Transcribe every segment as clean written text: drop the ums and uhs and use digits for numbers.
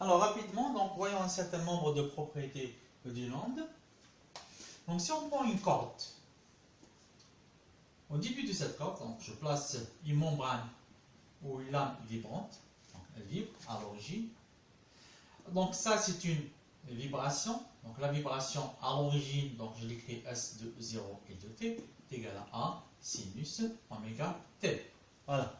Alors rapidement, donc voyons un certain nombre de propriétés d'une onde. Donc si on prend une corde, au début de cette corde, donc je place une membrane ou une lame vibrante, donc elle vibre à l'origine. Donc ça c'est une vibration, donc la vibration à l'origine, donc je l'écris S de 0 et de t, est égal à A sinus oméga t. Voilà.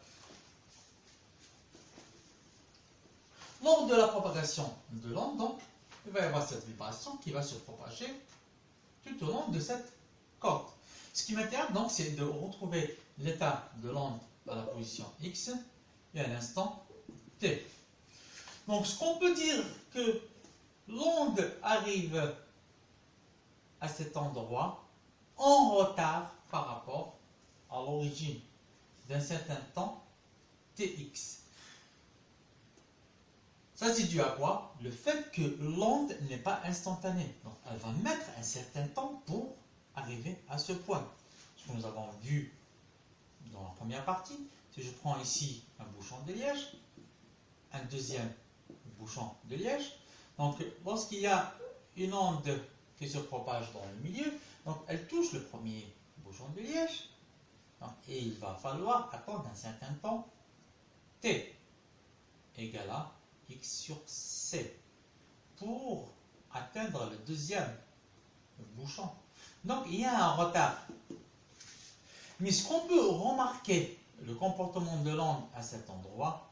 Lors de la propagation de l'onde, donc, il va y avoir cette vibration qui va se propager tout au long de cette corde. Ce qui m'intéresse donc, c'est de retrouver l'état de l'onde à la position X et à l'instant T. Donc, ce qu'on peut dire que l'onde arrive à cet endroit en retard par rapport à l'origine d'un certain temps Tx. Ça, c'est dû à quoi? Le fait que l'onde n'est pas instantanée. Donc, elle va mettre un certain temps pour arriver à ce point. Ce que nous avons vu dans la première partie, si je prends ici un bouchon de liège, un deuxième bouchon de liège, donc lorsqu'il y a une onde qui se propage dans le milieu, donc elle touche le premier bouchon de liège, donc, et il va falloir attendre un certain temps t égale à x sur c pour atteindre le deuxième bouchon. Donc il y a un retard. Mais ce qu'on peut remarquer, le comportement de l'onde à cet endroit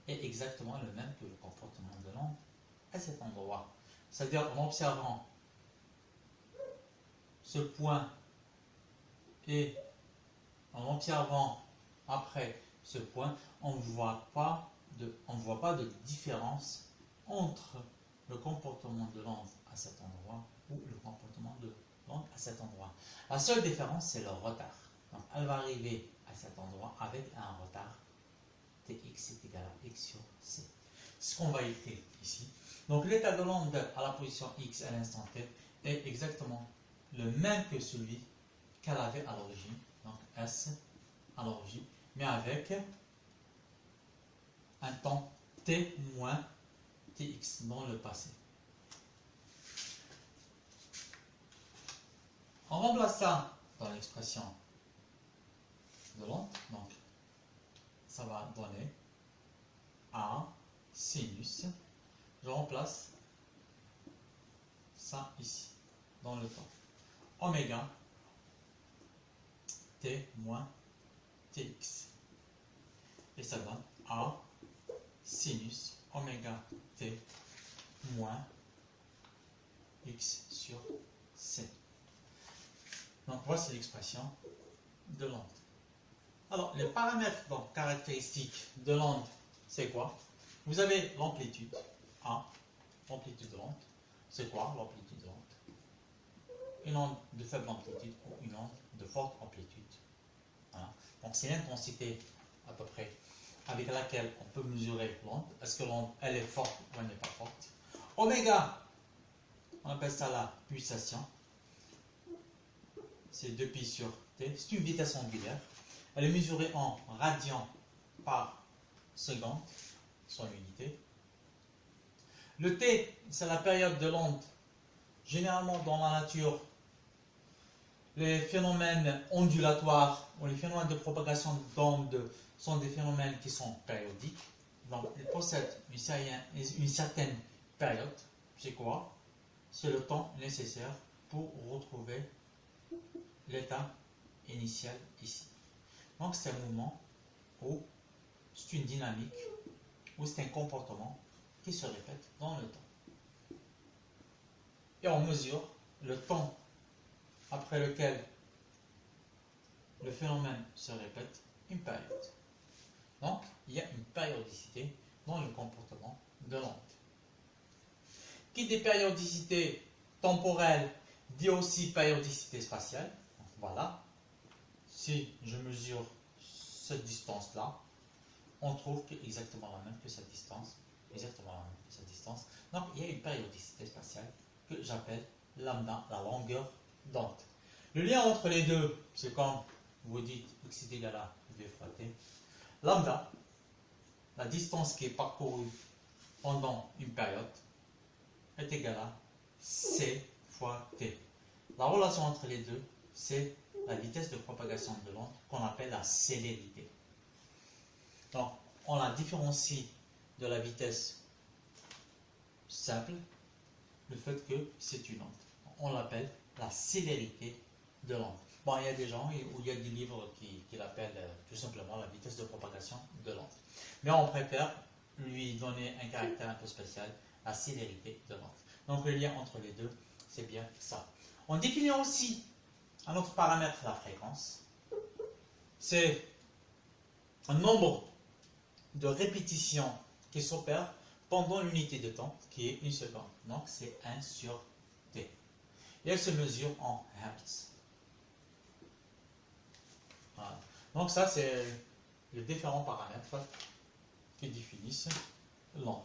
est exactement le même que le comportement de l'onde à cet endroit. C'est-à-dire en observant ce point et en observant après ce point, on ne voit pas de différence entre le comportement de l'onde à cet endroit ou le comportement de l'onde à cet endroit. La seule différence, c'est le retard. Donc, elle va arriver à cet endroit avec un retard Tx est égal à x sur c. Ce qu'on va écrire ici. Donc, l'état de l'onde à la position x à l'instant t est exactement le même que celui qu'elle avait à l'origine. Donc, S à l'origine, mais avec un temps t moins tx dans le passé. On remplace ça dans l'expression de l'onde, donc ça va donner A sinus, je remplace ça ici dans le temps, oméga t moins tx, et ça donne A sinus oméga t moins x sur c. Donc voici l'expression de l'onde. Alors les paramètres donc, caractéristiques de l'onde, c'est quoi? Vous avez l'amplitude A, l'amplitude de l'onde. C'est quoi l'amplitude de l'onde? Une onde de faible amplitude ou une onde de forte amplitude. Voilà. Donc c'est l'intensité à peu près avec laquelle on peut mesurer l'onde. Est-ce que l'onde elle est forte ou elle n'est pas forte? Oméga, on appelle ça la pulsation. C'est 2π sur t. C'est une vitesse angulaire. Elle est mesurée en radians par seconde, son unité. Le t, c'est la période de l'onde. Généralement, dans la nature, les phénomènes ondulatoires ou les phénomènes de propagation d'ondes sont des phénomènes qui sont périodiques. Donc, ils possèdent une certaine période. C'est quoi? C'est le temps nécessaire pour retrouver l'état initial ici. Donc, c'est un mouvement ou c'est une dynamique ou c'est un comportement qui se répète dans le temps. Et on mesure le temps après lequel le phénomène se répète, une période. Donc, il y a une périodicité dans le comportement de l'onde. Qui dit périodicité temporelle dit aussi périodicité spatiale. Donc, voilà. Si je mesure cette distance-là, on trouve que exactement la même que cette distance. Exactement la même que cette distance. Donc, il y a une périodicité spatiale que j'appelle lambda, la longueur d'onde. Le lien entre les deux, c'est quand vous dites x est égal à v fois t. Lambda, la distance qui est parcourue pendant une période est égal à c fois t. La relation entre les deux, c'est la vitesse de propagation de l'onde qu'on appelle la célérité. Donc, on la différencie de la vitesse simple, le fait que c'est une onde. On l'appelle la célérité de l'onde. Bon, il y a des gens, où il y a des livres qui l'appellent tout simplement la vitesse de propagation de l'onde. Mais on préfère lui donner un caractère un peu spécial, la célérité de l'onde. Donc le lien entre les deux, c'est bien ça. On définit aussi un autre paramètre, la fréquence. C'est un nombre de répétitions qui s'opèrent pendant l'unité de temps, qui est une seconde. Donc c'est 1 sur t. Et elle se mesure en hertz. Voilà. Donc ça, c'est les différents paramètres qui définissent l'onde.